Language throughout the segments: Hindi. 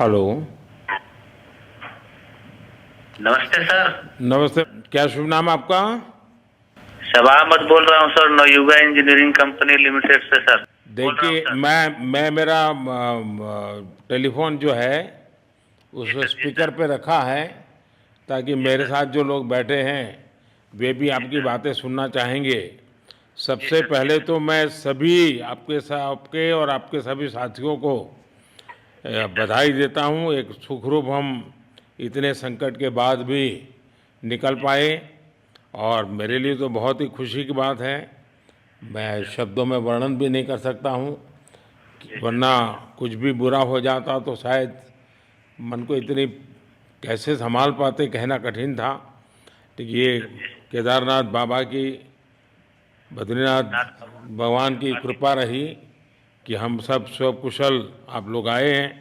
हेलो। नमस्ते सर। नमस्ते। क्या शुभ नाम आपका? शबा अहमद बोल रहा हूँ sir, Navayuga engineering company limited से सर बोल रहा हूँ देखिए, सर। मैं मेरा टेलीफोन जो है जी उस सर, जी स्पीकर सर, पे रखा है ताकि जी मेरे सर, साथ जो लोग बैठे हैं वे भी जी आपकी सर, बातें सुनना चाहेंगे। जी सबसे सर, जी पहले सर, तो मैं सभी आपके और आपके सभी साथियों को जी सर, बधाई देता हूँ। एक सुखरूप हम इतने संकट के बाद भी निकल जी सर, पाए और मेरे लिए तो बहुत ही खुशी की बात है। जी मैं सर, शब्दों में वर्णन भी नहीं कर सकता हूँ, जी सर, वरना कुछ भी बुरा हो जाता तो शायद मन को इतनी कैसे संभाल पाते कहना कठिन था। तो जी ये सर, जी सर, केदारनाथ बाबा की, बद्रीनाथ नाथ बाबा भगवान की आशीष कृपा रही कि हम सब स्वकुशल आप लोग आए हैं।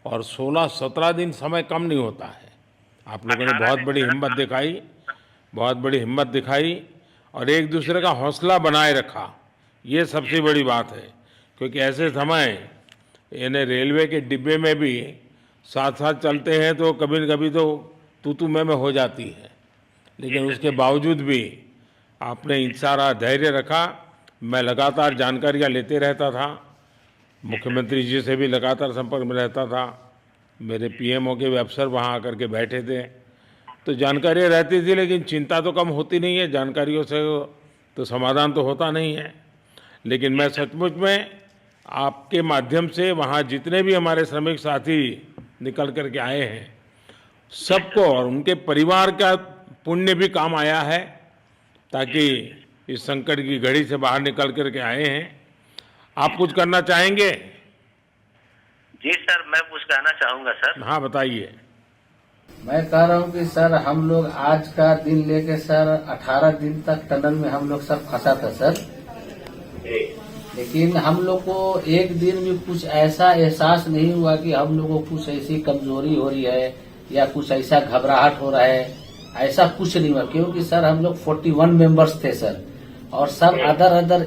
और 16-17 दिन समय कम नहीं होता है। आप लोगों ने 18 बहुत दिन बड़ी सर। हिम्मत दिखाई, बहुत बड़ी हिम्मत दिखाई और एक जी दूसरे का सर, हौसला बनाए रखा। ये जी सबसे सर, बड़ी बात है, क्योंकि जी ऐसे सर, समय यानी रेलवे के डिब्बे में भी साथ साथ जी चलते हैं तो कभी न कभी तो तू मैं हो जाती है, जी लेकिन सर, उसके जी सर, बावजूद भी आपने जी सर, सारा धैर्य रखा। मैं लगातार जी जानकारियाँ लेते रहता था, जी सर, मुख्यमंत्री जी से भी लगातार संपर्क में रहता था, मेरे जी सर, पीएमओ के भी अफसर वहाँ आकर के बैठे थे, तो जी सर, जानकारियाँ रहती थी, लेकिन चिंता तो कम होती नहीं है। जानकारियों से तो समाधान तो होता नहीं है। लेकिन जी मैं सर, सचमुच में आपके माध्यम से वहाँ जितने भी हमारे श्रमिक साथी निकल कर के आए हैं, जी सबको सर, और उनके परिवार का पुण्य भी काम आया है, जी ताकि सर, जी सर, इस संकट की घड़ी से बाहर निकल कर के आए हैं। आप जी कुछ सर, करना चाहेंगे? जी सर, मैं कुछ कहना चाहूँगा सर। हाँ, बताइए। मैं कह रहा हूँ कि सर हम लोग आज का दिन लेके सर 18 दिन तक टनल में हम लोग सब फंसा था सर। लेकिन हम लोग को एक दिन भी कुछ ऐसा एहसास नहीं हुआ कि हम लोग को कुछ ऐसी कमजोरी हो रही है या कुछ ऐसा घबराहट हो रहा है। ऐसा कुछ नहीं हुआ, क्योंकि सर हम लोग 41 मेंबर्स थे सर, और सब अदर अदर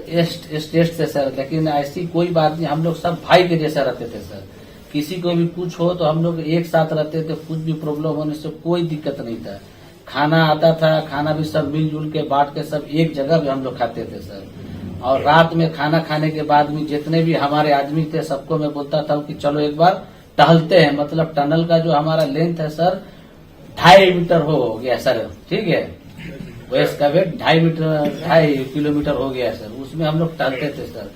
स्टेट थे सर। लेकिन ऐसी कोई बात नहीं, हम लोग सब भाई के जैसा रहते थे सर। किसी को भी कुछ हो तो हम लोग एक साथ रहते थे, कुछ भी प्रॉब्लम होने से कोई दिक्कत नहीं था। खाना आता था, खाना भी सब मिलजुल के बांट के सब एक जगह भी हम लोग खाते थे सर। और रात में खाना खाने के बाद भी जितने भी हमारे आदमी थे सबको मैं बोलता था कि चलो एक बार टहलते हैं। मतलब टनल का जो हमारा लेंथ है सर 2.5 मीटर हो गया सर, ठीक है। वेस्ट का वेट 2.5 मीटर 2.5 किलोमीटर हो गया सर। उसमें हम लोग टहलते थे सर।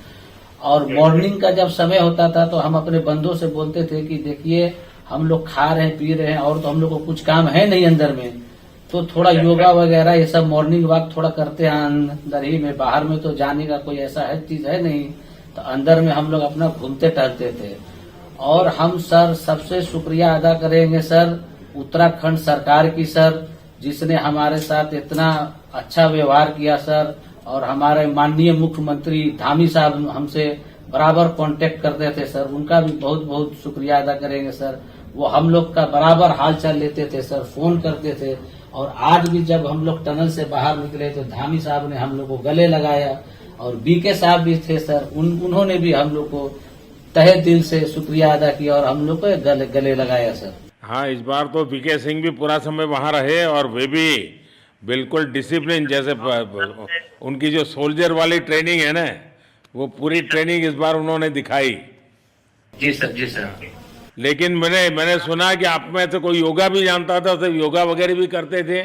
और मॉर्निंग का जब समय होता था तो हम अपने बंदों से बोलते थे कि देखिए हम लोग खा रहे हैं पी रहे हैं और तो हम लोग को कुछ काम है नहीं अंदर में, तो थोड़ा योगा वगैरह ये सब मॉर्निंग वॉक थोड़ा करते हैं अंदर ही में। बाहर में तो जाने का कोई ऐसा है चीज है नहीं, तो अंदर में हम लोग अपना घूमते टहलते थे। और हम सर सबसे शुक्रिया अदा करेंगे सर उत्तराखंड सरकार की सर, जिसने हमारे साथ इतना अच्छा व्यवहार किया सर। और हमारे माननीय मुख्यमंत्री धामी साहब हमसे बराबर कांटेक्ट करते थे सर, उनका भी बहुत बहुत शुक्रिया अदा करेंगे सर। वो हम लोग का बराबर हाल चाल लेते थे सर, फोन करते थे। और आज भी जब हम लोग टनल से बाहर निकले तो धामी साहब ने हम लोग को गले लगाया, और बीके साहब भी थे सर, उन्होंने भी हम लोग को तहे दिल से शुक्रिया अदा किया और हम लोग को गले लगाया सर। हाँ, इस बार तो वीके सिंह भी पूरा समय वहाँ रहे और वे भी बिल्कुल डिसिप्लिन, जैसे उनकी जो सोल्जर वाली ट्रेनिंग है ना, वो पूरी जी सर, ट्रेनिंग इस बार उन्होंने दिखाई। जी सर, जी सर, लेकिन मैंने सुना कि आप में तो कोई योगा भी जानता था, तो योगा वगैरह भी करते थे।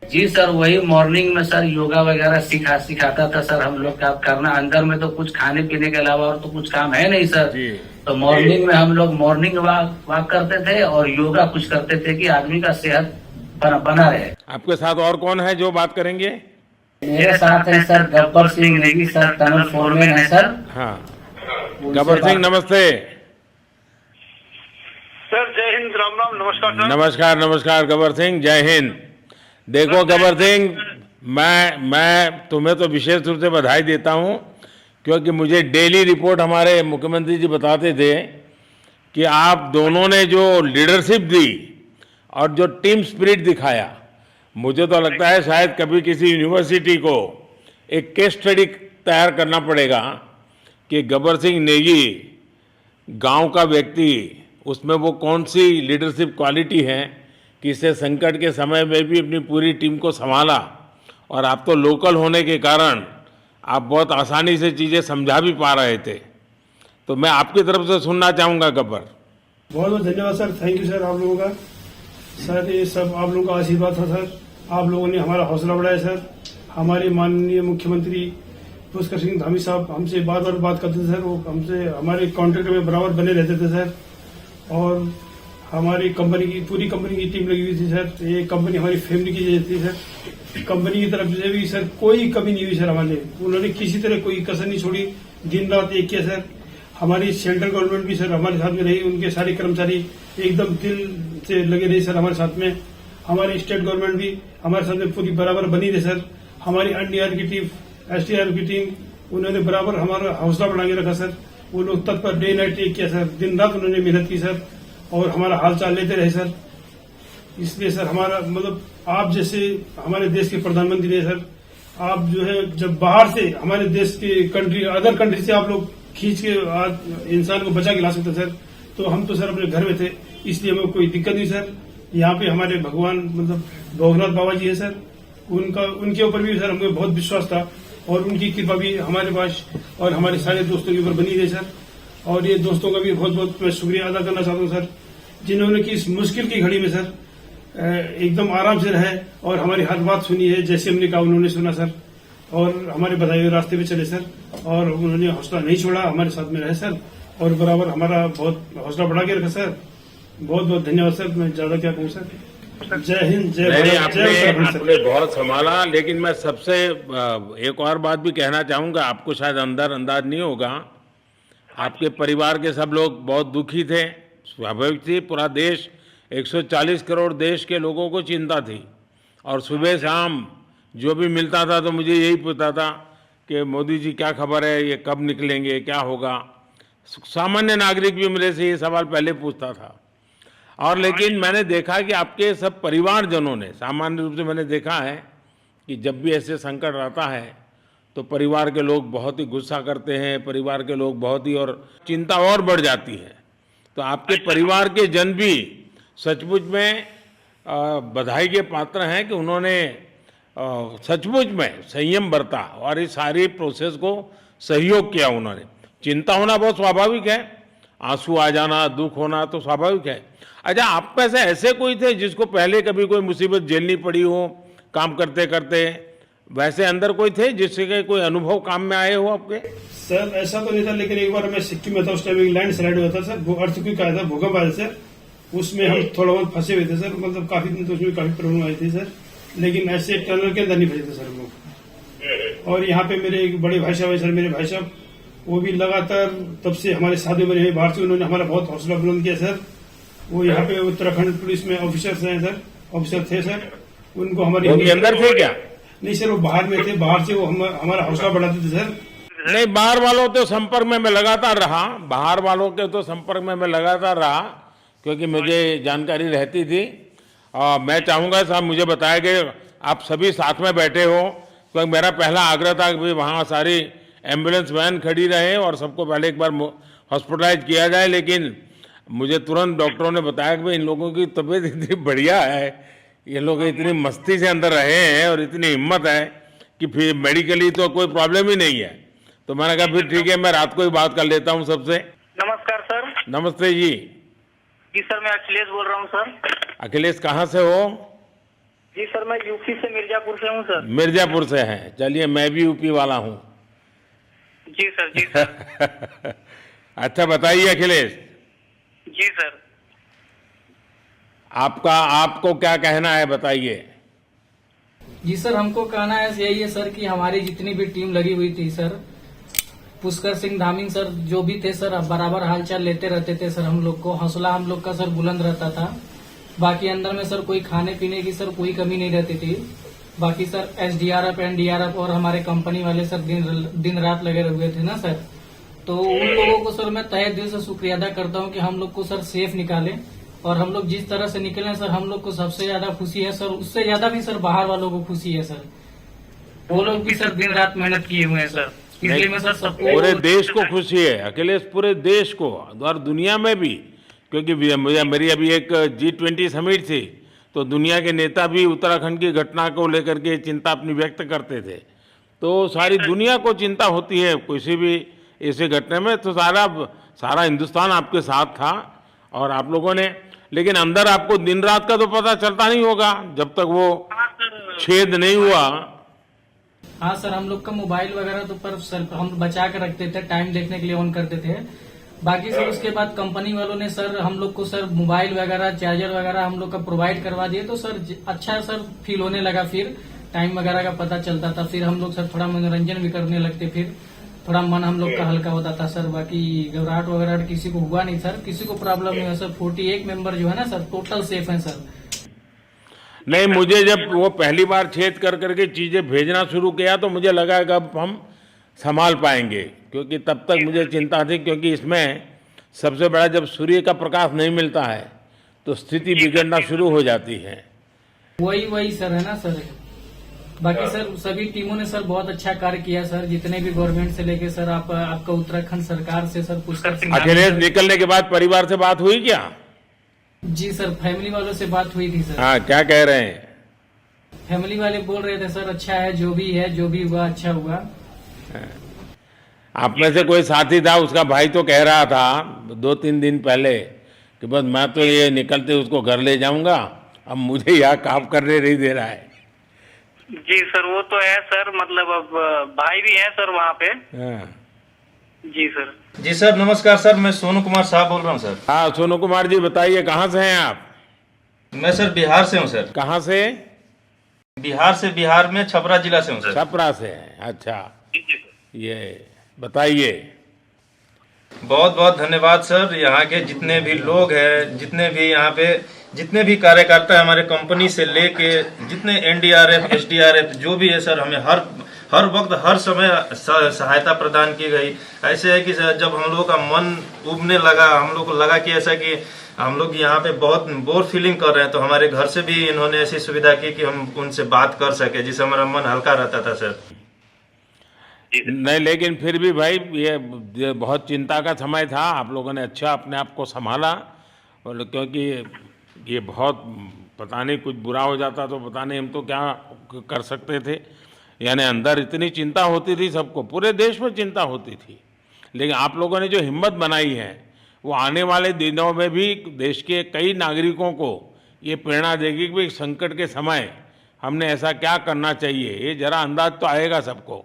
जी सर, वही मॉर्निंग में सर योगा वगैरह सिखाता था सर हम लोग का करना। अंदर में तो कुछ खाने पीने के अलावा और तो कुछ काम है नहीं सर। जी। तो मॉर्निंग में हम लोग मॉर्निंग वॉक करते थे और योगा कुछ करते थे कि आदमी का सेहत बना रहे। आपके साथ और कौन है जो बात करेंगे? मेरे साथ है sir Gabbar Singh Negi sir, tunnel foreman है सर। हाँ, उनसे गब्बर सिंह बात- नमस्ते। सर जय हिंद, राम राम, नमस्कार सर। नमस्कार नमस्कार गब्बर सिंह, जय हिंद। देखो गब्बर सिंह, मैं तुम्हें तो विशेष रूप से बधाई देता हूँ, क्योंकि मुझे डेली रिपोर्ट हमारे मुख्यमंत्री जी बताते थे कि आप दोनों ने जो लीडरशिप दी और जो टीम स्पिरिट दिखाया, मुझे तो लगता है शायद कभी किसी यूनिवर्सिटी को एक केस स्टडी तैयार करना पड़ेगा कि गब्बर सिंह नेगी गांव का व्यक्ति उसमें वो कौन सी लीडरशिप क्वालिटी है कि इससे संकट के समय में भी अपनी पूरी टीम को संभाला, और आप तो लोकल होने के कारण आप बहुत आसानी से चीज़ें समझा भी पा रहे थे। तो मैं आपकी तरफ से सुनना चाहूँगा गब्बर। बहुत बहुत धन्यवाद सर, थैंक यू सर आप लोगों का। सर ये सब आप लोगों का आशीर्वाद था सर, आप लोगों ने हमारा हौसला बढ़ाया सर। हमारे माननीय मुख्यमंत्री पुष्कर सिंह धामी साहब हमसे बार बार बात करते थे सर, वो हमसे हमारे कॉन्ट्रैक्ट में बराबर बने रहते थे सर। और हमारी कंपनी की पूरी कंपनी की टीम लगी हुई थी सर, ये कंपनी हमारी फैमिली की जैसी थी सर। कंपनी की तरफ से भी सर कोई कमी नहीं हुई सर हमारे, उन्होंने किसी तरह कोई कसर नहीं छोड़ी, दिन रात एक किया सर। हमारी सेंट्रल गवर्नमेंट भी सर हमारे साथ में रही, उनके सारे कर्मचारी एकदम दिल से लगे रहे सर हमारे साथ में। हमारी स्टेट गवर्नमेंट भी हमारे साथ में पूरी बराबर बनी रही सर। हमारी एनडीआर की टीम, एसडीआर की टीम, उन्होंने बराबर हमारा हौसला बढ़ा के रखा सर। वो लोग तत्पर डे नाइट एक किया सर, दिन रात उन्होंने मेहनत की सर और हमारा हाल चाल लेते रहे सर। इसलिए सर हमारा मतलब आप जैसे हमारे देश के प्रधानमंत्री है सर, आप जो है जब बाहर से हमारे देश के कंट्री अदर कंट्री से आप लोग खींच के इंसान को बचा के ला सकते सर, तो हम तो सर अपने घर में थे, इसलिए हमें कोई दिक्कत नहीं सर। यहाँ पे हमारे भगवान मतलब भोगनाथ बाबा जी है सर, उनके ऊपर भी सर हमें बहुत विश्वास था और उनकी कृपा भी हमारे पास और हमारे सारे दोस्तों के ऊपर बनी रही सर। और ये दोस्तों का भी बहुत बहुत मैं शुक्रिया अदा करना चाहता हूँ सर, जिन्होंने कि इस मुश्किल की घड़ी में सर एकदम आराम से रहे और हमारी हर बात सुनी है, जैसे हमने कहा उन्होंने सुना सर और हमारे बताए हुए रास्ते पे चले सर। और उन्होंने हौसला नहीं छोड़ा, हमारे साथ में रहे सर और बराबर हमारा बहुत हौसला बढ़ा के रखा सर। बहुत बहुत धन्यवाद सर, मैं ज्यादा क्या कहूँ सर। जय हिंद, जय भारत, जय उत्तराखंड सर। आपने बहुत संभाला, लेकिन मैं सबसे एक और बात भी कहना चाहूँगा, आपको शायद अंदाज नहीं होगा, आपके परिवार के सब लोग बहुत दुखी थे, स्वाभाविक थी। पूरा देश 140 करोड़ देश के लोगों को चिंता थी और सुबह शाम जो भी मिलता था तो मुझे यही पूछता था कि मोदी जी क्या खबर है, ये कब निकलेंगे, क्या होगा। सामान्य नागरिक भी मेरे से ये सवाल पहले पूछता था। और लेकिन मैंने देखा कि आपके सब परिवारजनों ने, सामान्य रूप से मैंने देखा है कि जब भी ऐसे संकट आता है तो परिवार के लोग बहुत ही गुस्सा करते हैं, परिवार के लोग बहुत ही, और चिंता और बढ़ जाती है। तो आपके परिवार के जन भी सचमुच में बधाई के पात्र हैं कि उन्होंने सचमुच में संयम बरता और इस सारी प्रोसेस को सहयोग किया उन्होंने। चिंता होना बहुत स्वाभाविक है, आंसू आ जाना, दुख होना तो स्वाभाविक है। अच्छा, आप में से ऐसे कोई थे जिसको पहले कभी कोई मुसीबत झेलनी पड़ी हो काम करते करते? वैसे अंदर कोई थे जिससे कोई अनुभव काम में आए हो आपके? सर ऐसा तो नहीं था, लेकिन एक बार मैं सिक्किम में था, उस टाइम एक लैंड स्लाइड हुआ था सर, वो अर्थक्वेक आया था, भूकंप आया सर, उसमें हम थोड़ा बहुत फंसे हुए थे सर, मतलब काफी दिन तो उसमें काफी प्रॉब्लम आई थी सर, लेकिन ऐसे टनल के अंदर नहीं फंसे थे सर हम लोग। और यहाँ पे मेरे एक बड़े भाई साहब है सर, मेरे भाई साहब वो भी लगातार तब से हमारे साथ में रहे बाहर से, उन्होंने हमारा बहुत हौसला बुलंद किया सर। वो यहाँ पे उत्तराखंड पुलिस में ऑफिसर्स हैं सर, ऑफिसर थे सर, उनको हमारे अंदर थे क्या? नहीं सर, वो बाहर में थे, बाहर से वो हमारा हौसला बढ़ाते थे सर। नहीं, बाहर वालों तो संपर्क में मैं लगातार रहा, बाहर वालों के तो संपर्क में मैं लगातार रहा क्योंकि मुझे जानकारी रहती थी। और मैं चाहूँगा साहब, मुझे बताया कि आप सभी साथ में बैठे हो, तो मेरा पहला आग्रह था कि वहाँ सारी एम्बुलेंस वैन खड़ी रहे और सबको पहले एक बार हॉस्पिटलाइज किया जाए। लेकिन मुझे तुरंत डॉक्टरों ने बताया कि इन लोगों की तबीयत इतनी बढ़िया है, ये लोग इतनी मस्ती से अंदर रहे हैं और इतनी हिम्मत है कि फिर मेडिकली तो कोई प्रॉब्लम ही नहीं है। तो मैंने कहा फिर ठीक है, मैं रात को ही बात कर लेता हूँ सबसे। नमस्कार सर। नमस्ते जी। जी सर, मैं अखिलेश बोल रहा हूँ सर। अखिलेश कहाँ से हो? जी सर, मैं यूपी से मिर्जापुर से हूँ सर। मिर्जापुर से हैं, चलिए मैं भी यूपी वाला हूँ। जी सर, जी सर। अच्छा बताइए अखिलेश, जी सर। आपको क्या कहना है, बताइए। जी सर, हमको कहना है यही है सर कि हमारी जितनी भी टीम लगी हुई थी सर, पुष्कर सिंह धामी सर जो भी थे सर, बराबर हालचाल लेते रहते थे सर, हम लोग को हौसला हम लोग का सर बुलंद रहता था। बाकी अंदर में सर कोई खाने पीने की सर कोई कमी नहीं रहती थी। बाकी सर एसडीआरएफ, एनडीआरएफ और हमारे कंपनी वाले सर दिन रात लगे हुए थे ना सर, तो उन लोगों को सर मैं तहे दिल से शुक्रिया अदा करता हूँ कि हम लोग को सर सेफ निकाले। और हम लोग जिस तरह से निकले सर, हम लोग को सबसे ज्यादा खुशी है सर, उससे ज्यादा भी सर बाहर वालों को खुशी है सर, वो लोग भी सर दिन रात मेहनत किए हुए हैं सर। इसलिए मैं सर सबको, पूरे देश को खुशी है अखिलेश, पूरे देश को और दुनिया में भी, क्योंकि मेरी अभी एक G20 समिट थी, तो दुनिया के नेता भी उत्तराखंड की घटना को लेकर के चिंता अपनी व्यक्त करते थे। तो सारी दुनिया को चिंता होती है किसी भी ऐसे घटने में, तो सारा हिंदुस्तान आपके साथ था और आप लोगों ने, लेकिन अंदर आपको दिन रात का तो पता चलता नहीं होगा जब तक वो छेद नहीं हुआ। हाँ सर, हम लोग का मोबाइल वगैरह तो पर सर हम बचा के रखते थे, टाइम देखने के लिए ऑन करते थे। बाकी सर उसके बाद कंपनी वालों ने सर हम लोग को सर मोबाइल वगैरह, चार्जर वगैरह हम लोग का प्रोवाइड करवा दिए, तो सर अच्छा सर फील होने लगा। फिर टाइम वगैरह का पता चलता था, फिर हम लोग सर थोड़ा मनोरंजन भी करने लगते, फिर थोड़ा मन हम लोग का हल्का होता था सर। बाकी घबराहट वगैरह किसी को हुआ नहीं सर, किसी को प्रॉब्लम नहीं है सर। 41 मेंबर जो है ना सर, टोटल सेफ है सर। नहीं, मुझे जब वो पहली बार छेद कर करके चीज़ें भेजना शुरू किया तो मुझे लगा कि अब हम संभाल पाएंगे, क्योंकि तब तक मुझे चिंता थी, क्योंकि इसमें सबसे बड़ा जब सूर्य का प्रकाश नहीं मिलता है तो स्थिति बिगड़ना शुरू हो जाती है। वही सर है ना सर। बाकी सर सभी टीमों ने सर बहुत अच्छा कार्य किया सर, जितने भी गवर्नमेंट से लेके सर आपका उत्तराखंड सरकार से सर पुष्कर सिंह। अखिलेश निकलने के बाद परिवार से बात हुई क्या? जी सर, फैमिली वालों से बात हुई थी सर। हाँ, क्या कह रहे हैं? फैमिली वाले बोल रहे थे सर अच्छा है, जो भी हुआ अच्छा हुआ। आप में से कोई साथी था, उसका भाई तो कह रहा था 2-3 दिन पहले कि बस मैं तो ये निकलते उसको घर ले जाऊंगा, अब मुझे यहाँ काम करने नहीं दे रहा है। जी सर, वो तो है सर, मतलब अब भाई भी है सर वहाँ पे। हाँ। जी सर। जी सर, नमस्कार सर, मैं सोनू कुमार साहब बोल रहा हूँ सर। हाँ, सोनू कुमार जी बताइए, कहाँ से हैं आप? मैं सर बिहार से हूँ सर। कहाँ से? बिहार में छपरा जिला से हूँ सर। छपरा से हैं, अच्छा। ये बताइए। बहुत बहुत धन्यवाद सर। यहाँ के जितने भी लोग हैं, जितने भी यहाँ पे जितने भी कार्यकर्ता हमारे कंपनी से लेके जितने NDRF, SDRF जो भी है सर, हमें हर वक्त हर समय सहायता प्रदान की गई। ऐसे है कि सर जब हम लोगों का मन उबने लगा, हम लोग को लगा कि ऐसा कि हम लोग यहाँ पे बहुत बोर फीलिंग कर रहे हैं, तो हमारे घर से भी इन्होंने ऐसी सुविधा की कि हम उनसे बात कर सके, जिससे हमारा मन हल्का रहता था सर। नहीं, लेकिन फिर भी भाई ये बहुत चिंता का समय था, आप लोगों ने अच्छा अपने आप को संभाला, और क्योंकि ये बहुत पता नहीं कुछ बुरा हो जाता तो पता नहीं हम तो क्या कर सकते थे। यानी अंदर इतनी चिंता होती थी, सबको, पूरे देश में चिंता होती थी, लेकिन आप लोगों ने जो हिम्मत बनाई है वो आने वाले दिनों में भी देश के कई नागरिकों को ये प्रेरणा देगी कि संकट के समय हमने ऐसा क्या करना चाहिए। ये जरा अंदाज तो आएगा सबको।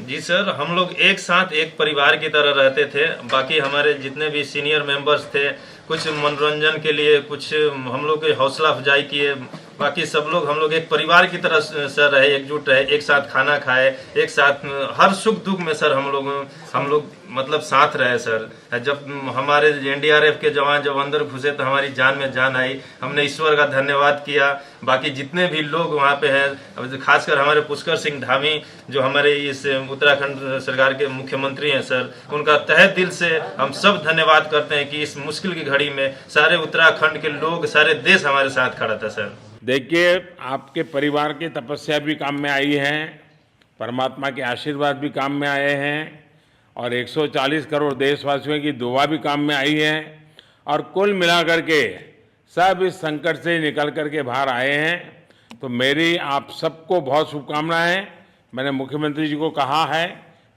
जी सर, हम लोग एक साथ एक परिवार की तरह रहते थे। बाकी हमारे जितने भी सीनियर मेंबर्स थे, कुछ मनोरंजन के लिए, कुछ हम लोग की हौसला अफजाई किए, बाकी सब लोग हम लोग एक परिवार की तरह सर रहे, एकजुट रहे, एक साथ खाना खाए, एक साथ हर सुख दुख में सर हम लोग मतलब साथ रहे सर। जब हमारे NDRF के जवान जब अंदर घुसे तो हमारी जान में जान आई, हमने ईश्वर का धन्यवाद किया। बाकी जितने भी लोग वहाँ पे हैं, खासकर हमारे पुष्कर सिंह धामी जो हमारे इस उत्तराखंड सरकार के मुख्यमंत्री हैं सर, उनका तहे दिल से हम सब धन्यवाद करते हैं कि इस मुश्किल की घड़ी में सारे उत्तराखंड के लोग, सारे देश हमारे साथ खड़ा था सर। देखिए, आपके परिवार की तपस्या भी काम में आई है, परमात्मा के आशीर्वाद भी काम में आए हैं, और 140 करोड़ देशवासियों की दुआ भी काम में आई है, और कुल मिलाकर के सब इस संकट से निकल करके बाहर आए हैं। तो मेरी आप सबको बहुत शुभकामनाएं। मैंने मुख्यमंत्री जी को कहा है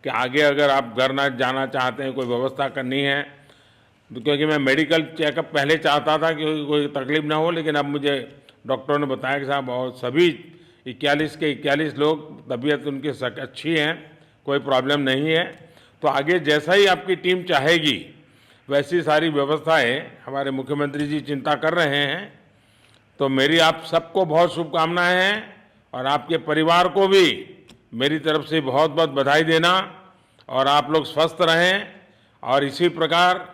कि आगे अगर आप घर ना जाना चाहते हैं, कोई व्यवस्था करनी है, क्योंकि मैं मेडिकल चेकअप पहले चाहता था कि कोई तकलीफ ना हो, लेकिन अब मुझे डॉक्टरों ने बताया कि साहब और सभी 41 के 41 लोग तबीयत उनकी अच्छी है, कोई प्रॉब्लम नहीं है। तो आगे जैसा ही आपकी टीम चाहेगी वैसी सारी व्यवस्थाएं हमारे मुख्यमंत्री जी चिंता कर रहे हैं। तो मेरी आप सबको बहुत शुभकामनाएं हैं, और आपके परिवार को भी मेरी तरफ से बहुत बहुत बधाई देना, और आप लोग स्वस्थ रहें, और इसी प्रकार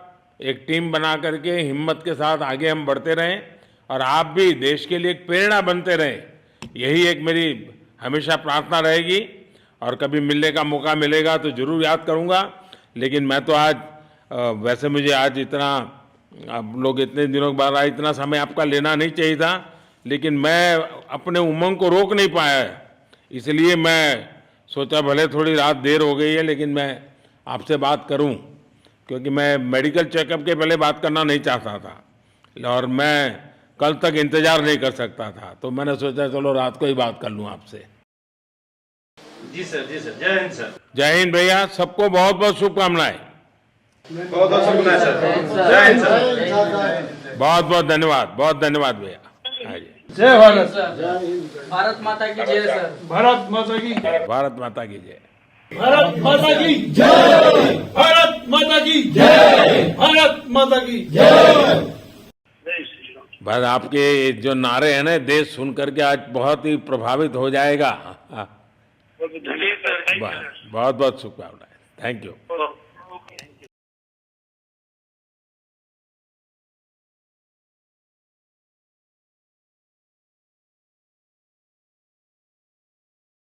एक टीम बना करके हिम्मत के साथ आगे हम बढ़ते रहें, और आप भी देश के लिए एक प्रेरणा बनते रहें। यही एक मेरी हमेशा प्रार्थना रहेगी, और कभी मिलने का मौका मिलेगा तो ज़रूर याद करूँगा। लेकिन मैं तो आज वैसे मुझे आज इतना, आप लोग इतने दिनों के बाद आए, इतना समय आपका लेना नहीं चाहिए था, लेकिन मैं अपने उमंग को रोक नहीं पाया, इसलिए मैं सोचा भले थोड़ी रात देर हो गई है लेकिन मैं आपसे बात करूं। क्योंकि मैं मेडिकल चेकअप के पहले बात करना नहीं चाहता था और मैं कल तक इंतजार नहीं कर सकता था, तो मैंने सोचा चलो रात को ही बात कर लूं आपसे। जी सर जय हिंद सर। जय हिंद भैया, सबको बहुत बहुत शुभकामनाएं। बहुत बहुत शुभकामनाएं सर। जय हिंद सर। बहुत बहुत धन्यवाद भैया। हाँ जी, जय भारत। भारत माता की जय सर। भारत माता की भारत माता की जय। भारत माता की जय। भारत माता की जय। भारत माता की जय। बस आपके जो नारे हैं ना, देश सुन करके आज बहुत ही प्रभावित हो जाएगा। जी सर, बहुत बहुत शुभकामनाएं। Thank you.